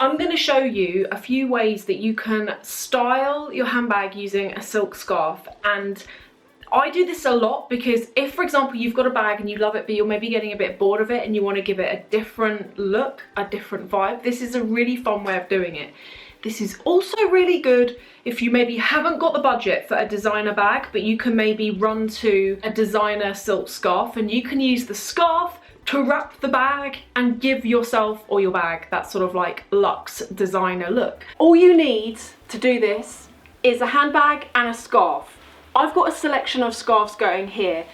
I'm going to show you a few ways that you can style your handbag using a silk scarf. And I do this a lot because if, for example, you've got a bag and you love it, but you're maybe getting a bit bored of it and you want to give it a different look, a different vibe, this is a really fun way of doing it. This is also really good if you maybe haven't got the budget for a designer bag, but you can maybe run to a designer silk scarf and you can use the scarf to wrap the bag and give yourself or your bag that sort of like luxe designer look. All you need to do this is a handbag and a scarf. I've got a selection of scarves going here.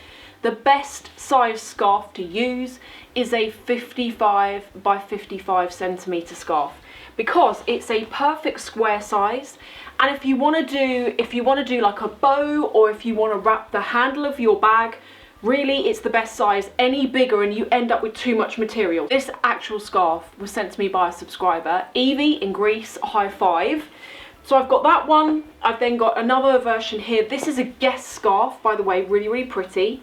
The best size scarf to use is a 55 by 55 centimeter scarf because it's a perfect square size. And if you want to do like a bow, or if you want to wrap the handle of your bag, really it's the best size. Any bigger and you end up with too much material. This actual scarf was sent to me by a subscriber, Evie in Greece, high five. So I've got that one. I've then got another version here. This is a guest scarf, by the way, really, really pretty.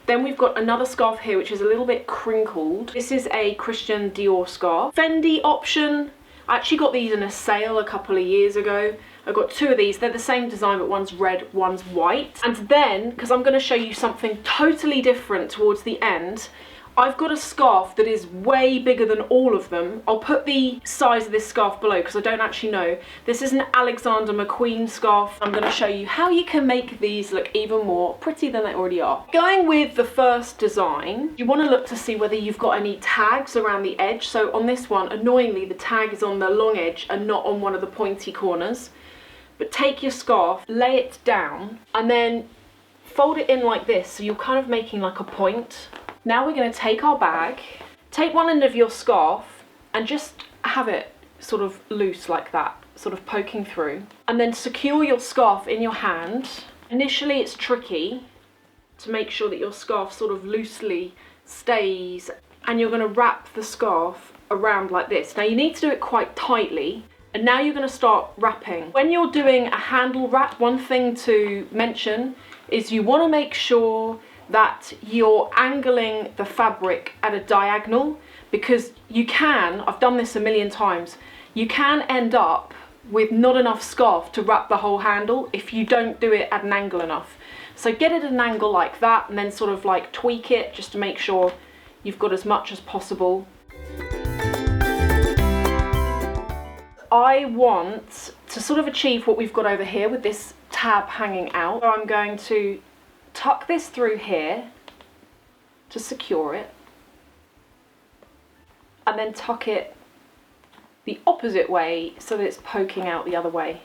Then we've got another scarf here, which is a little bit crinkled. This is a Christian Dior scarf. Fendi option. I actually got these in a sale a couple of years ago. I got two of these. They're the same design, but one's red, one's white. And then, because I'm going to show you something totally different towards the end, I've got a scarf that is way bigger than all of them. I'll put the size of this scarf below because I don't actually know. This is an Alexander McQueen scarf. I'm going to show you how you can make these look even more pretty than they already are. Going with the first design, you want to look to see whether you've got any tags around the edge. So on this one, annoyingly, the tag is on the long edge and not on one of the pointy corners. But take your scarf, lay it down, and then fold it in like this. So you're kind of making like a point. Now we're going to take our bag, take one end of your scarf and just have it sort of loose like that, sort of poking through, and then secure your scarf in your hand. Initially it's tricky to make sure that your scarf sort of loosely stays, and you're going to wrap the scarf around like this. Now you need to do it quite tightly, and now you're going to start wrapping. When you're doing a handle wrap, one thing to mention is you want to make sure that you're angling the fabric at a diagonal, because you can, I've done this a million times, you can end up with not enough scarf to wrap the whole handle if you don't do it at an angle enough. So get it at an angle like that and then sort of like tweak it just to make sure you've got as much as possible. I want to sort of achieve what we've got over here with this tab hanging out. So I'm going to tuck this through here to secure it, and then tuck it the opposite way so that it's poking out the other way.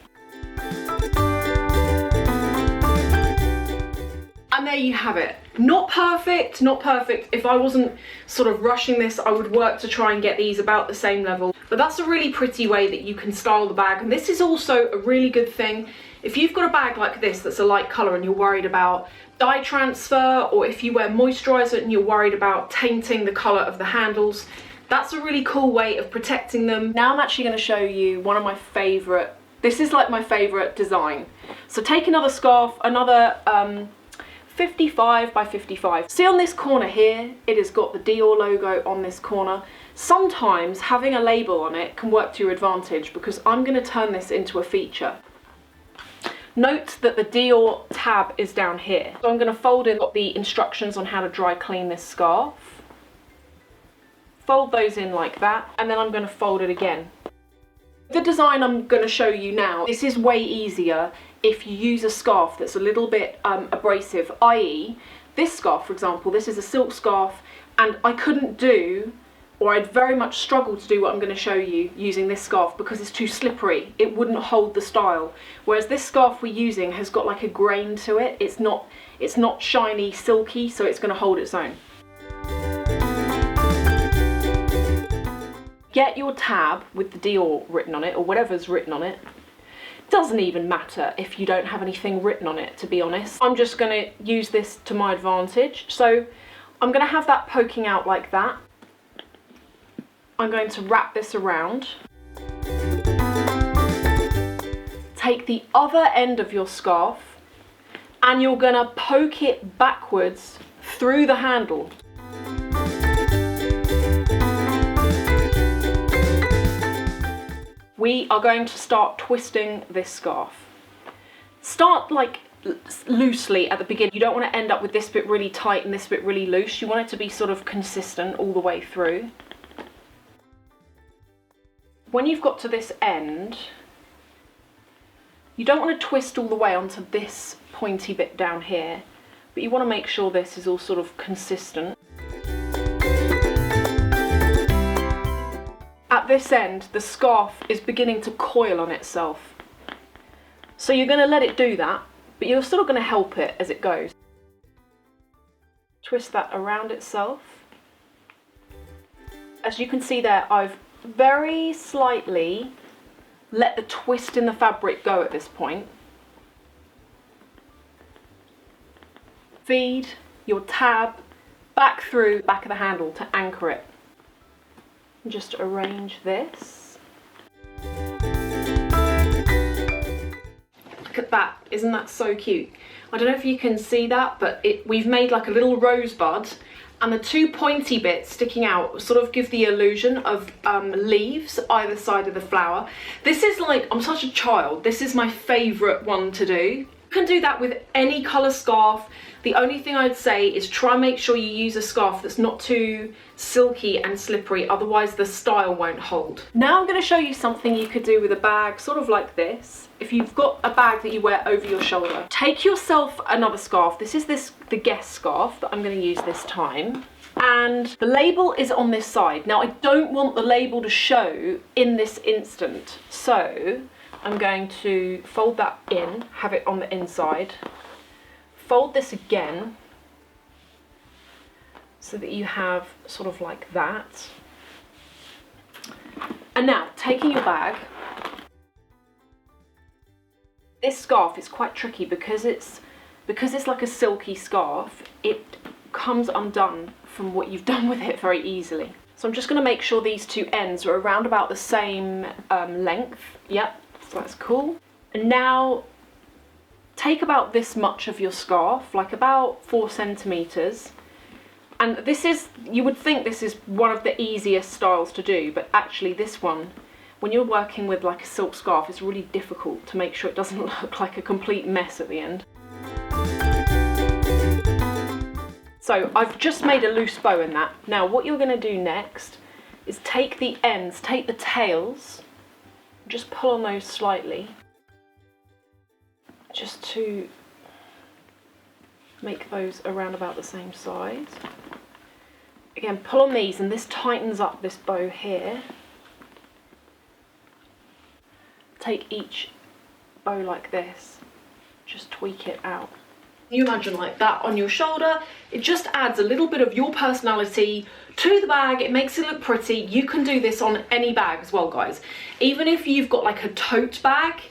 And there you have it. Not perfect, not perfect. If I wasn't sort of rushing this, I would work to try and get these about the same level. But that's a really pretty way that you can style the bag. And this is also a really good thing if you've got a bag like this that's a light colour and you're worried about dye transfer, or if you wear moisturiser and you're worried about tainting the colour of the handles. That's a really cool way of protecting them. Now I'm actually going to show you one of my favourite, this is like my favourite design. So take another scarf, another 55 by 55. See on this corner here, it has got the Dior logo on this corner. Sometimes having a label on it can work to your advantage, because I'm going to turn this into a feature. Note that the Dior tab is down here. So I'm going to fold in the instructions on how to dry clean this scarf. Fold those in like that, and then I'm going to fold it again. The design I'm going to show you now, this is way easier if you use a scarf that's a little bit abrasive, i.e. this scarf, for example, this is a silk scarf, and I couldn't do, or I'd very much struggle to do what I'm going to show you using this scarf because it's too slippery. It wouldn't hold the style. Whereas this scarf we're using has got like a grain to it. It's not shiny, silky, so it's going to hold its own. Get your tab with the Dior written on it, or whatever's written on it. Doesn't even matter if you don't have anything written on it, to be honest. I'm just going to use this to my advantage. So I'm going to have that poking out like that. I'm going to wrap this around. Take the other end of your scarf and you're going to poke it backwards through the handle. we are going to start twisting this scarf. Start like loosely at the beginning. You don't want to end up with this bit really tight and this bit really loose. You want it to be sort of consistent all the way through. When you've got to this end, you don't want to twist all the way onto this pointy bit down here, but you want to make sure this is all sort of consistent. At this end, the scarf is beginning to coil on itself. So you're going to let it do that, but you're still going to help it as it goes. Twist that around itself. As you can see there, I've very slightly let the twist in the fabric go at this point. Feed your tab back through the back of the handle to anchor it. Just arrange this. Look at that, isn't that so cute? I don't know if you can see that, but we've made like a little rosebud, and the two pointy bits sticking out sort of give the illusion of leaves either side of the flower. This is like, I'm such a child, this is my favourite one to do. You can do that with any colour scarf. The only thing I'd say is try and make sure you use a scarf that's not too silky and slippery, otherwise the style won't hold. Now I'm going to show you something you could do with a bag, sort of like this. If you've got a bag that you wear over your shoulder, take yourself another scarf. This is the guest scarf that I'm going to use this time. And the label is on this side. Now I don't want the label to show in this instant, so I'm going to fold that in, have it on the inside. Fold this again so that you have sort of like that. And now, taking your bag, this scarf is quite tricky because it's like a silky scarf. It comes undone from what you've done with it very easily. So I'm just going to make sure these two ends are around about the same length. Yep, so that's cool. And now take about this much of your scarf, like about 4 centimeters. And this is, you would think this is one of the easiest styles to do, but actually this one, when you're working with like a silk scarf, it's really difficult to make sure it doesn't look like a complete mess at the end. So I've just made a loose bow in that. Now what you're going to do next is take the ends, take the tails, just pull on those slightly, just to make those around about the same size. Again, pull on these and this tightens up this bow here. Take each bow like this, just tweak it out. You imagine like that on your shoulder, it just adds a little bit of your personality to the bag. It makes it look pretty. You can do this on any bag as well, guys. Even if you've got like a tote bag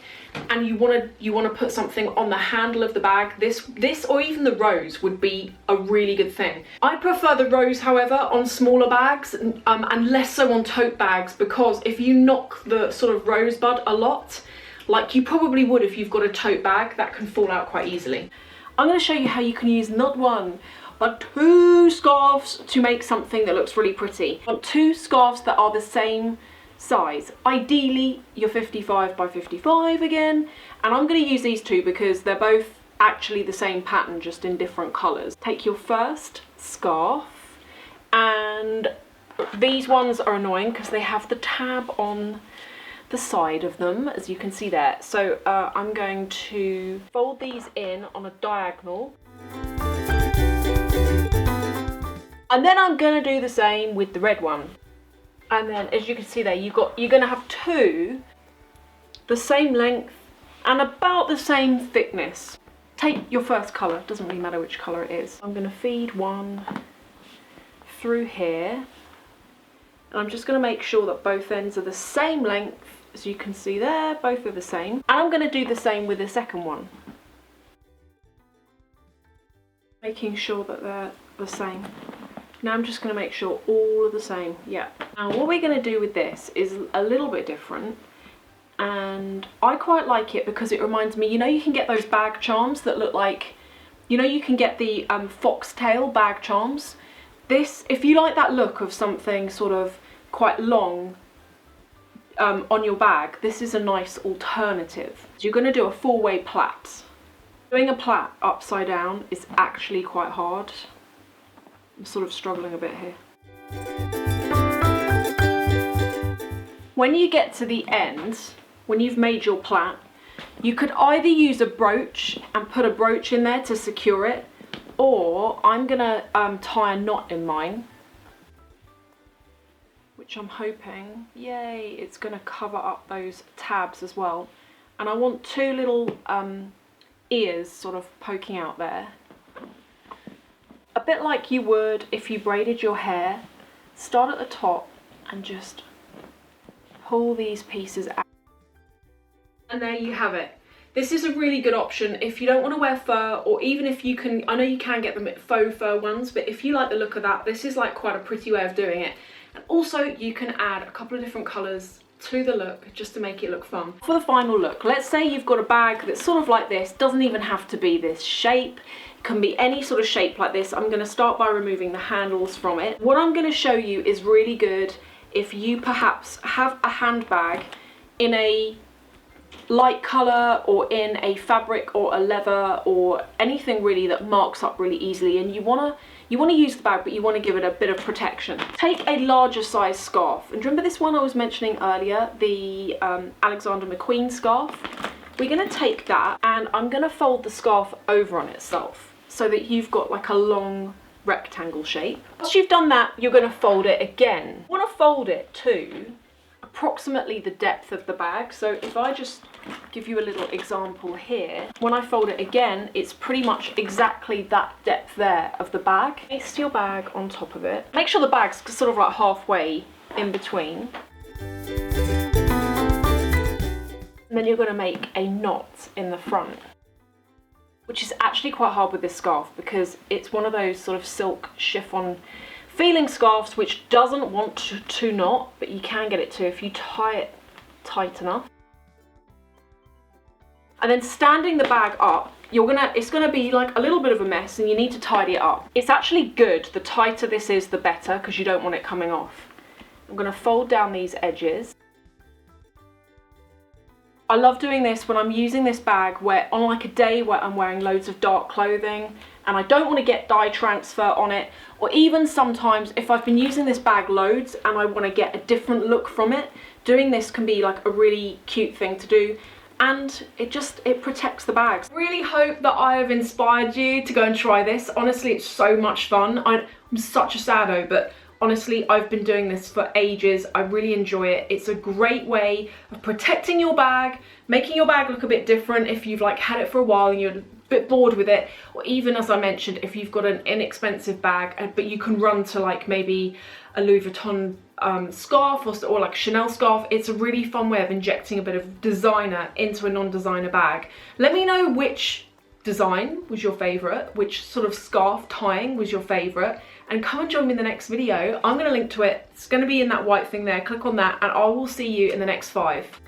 and you want to put something on the handle of the bag, this or even the rose would be a really good thing. I prefer the rose, however, on smaller bags and less so on tote bags, because if you knock the sort of rosebud a lot, like you probably would if you've got a tote bag, that can fall out quite easily. I'm going to show you how you can use not one but 2 scarves to make something that looks really pretty. I want 2 scarves that are the same size. Ideally you're 55 by 55 again, and I'm going to use these 2 because they're both actually the same pattern, just in different colours. Take your first scarf, and these ones are annoying because they have the tab on the side of them, as you can see there. So I'm going to fold these in on a diagonal, and then I'm going to do the same with the red one. And then, as you can see there, you're going to have 2 the same length and about the same thickness. Take your first colour, doesn't really matter which colour it is. I'm going to feed one through here, and I'm just going to make sure that both ends are the same length. As you can see there, both are the same. And I'm going to do the same with the second one, making sure that they're the same. Now I'm just going to make sure all are the same. Yeah. Now what we're going to do with this is a little bit different, and I quite like it because it reminds me, you know, you can get those bag charms that look like, you know, you can get the foxtail bag charms. This, if you like that look of something sort of quite long, on your bag, this is a nice alternative. So you're going to do a 4-way plait. Doing a plait upside down is actually quite hard. I'm sort of struggling a bit here. When you get to the end, when you've made your plait, you could either use a brooch and put a brooch in there to secure it, or I'm gonna tie a knot in mine, which I'm hoping, yay, it's gonna cover up those tabs as well. And I want 2 little ears sort of poking out there. A bit like you would if you braided your hair. Start at the top and just pull these pieces out. And there you have it. This is a really good option if you don't want to wear fur, or even if you can, I know you can get them at faux fur ones, but if you like the look of that, this is like quite a pretty way of doing it. And also you can add a couple of different colours to the look just to make it look fun. For the final look, let's say you've got a bag that's sort of like this, doesn't even have to be this shape, it can be any sort of shape like this. I'm going to start by removing the handles from it. What I'm going to show you is really good if you perhaps have a handbag in a light colour or in a fabric or a leather or anything really that marks up really easily, and you want to use the bag but you want to give it a bit of protection. Take a larger size scarf, and remember this one I was mentioning earlier, the Alexander McQueen scarf? We're going to take that and I'm going to fold the scarf over on itself so that you've got like a long rectangle shape. Once you've done that, you're going to fold it again. You want to fold it to approximately the depth of the bag. So if I just give you a little example here, when I fold it again, it's pretty much exactly that depth there of the bag. Place your bag on top of it. Make sure the bag's sort of like halfway in between. And then you're going to make a knot in the front, which is actually quite hard with this scarf because it's one of those sort of silk chiffon feeling scarves which doesn't want to knot, but you can get it to if you tie it tight enough. And then standing the bag up, it's gonna be like a little bit of a mess and you need to tidy it up. It's actually good, the tighter this is the better, because you don't want it coming off. I'm gonna fold down these edges. I love doing this when I'm using this bag where on like a day where I'm wearing loads of dark clothing and I don't want to get dye transfer on it, or even sometimes if I've been using this bag loads and I want to get a different look from it, doing this can be like a really cute thing to do, and it protects the bags. Really hope that I have inspired you to go and try this. Honestly, it's so much fun. I'm such a saddo, but honestly, I've been doing this for ages. I really enjoy it. It's a great way of protecting your bag, making your bag look a bit different if you've like had it for a while and you're a bit bored with it, or even, as I mentioned, if you've got an inexpensive bag but you can run to like maybe a Louis Vuitton scarf or like a Chanel scarf. It's a really fun way of injecting a bit of designer into a non-designer bag. Let me know which design was your favourite, which sort of scarf tying was your favourite, and come and join me in the next video. I'm going to link to it. It's going to be in that white thing there. Click on that and I will see you in the next 5.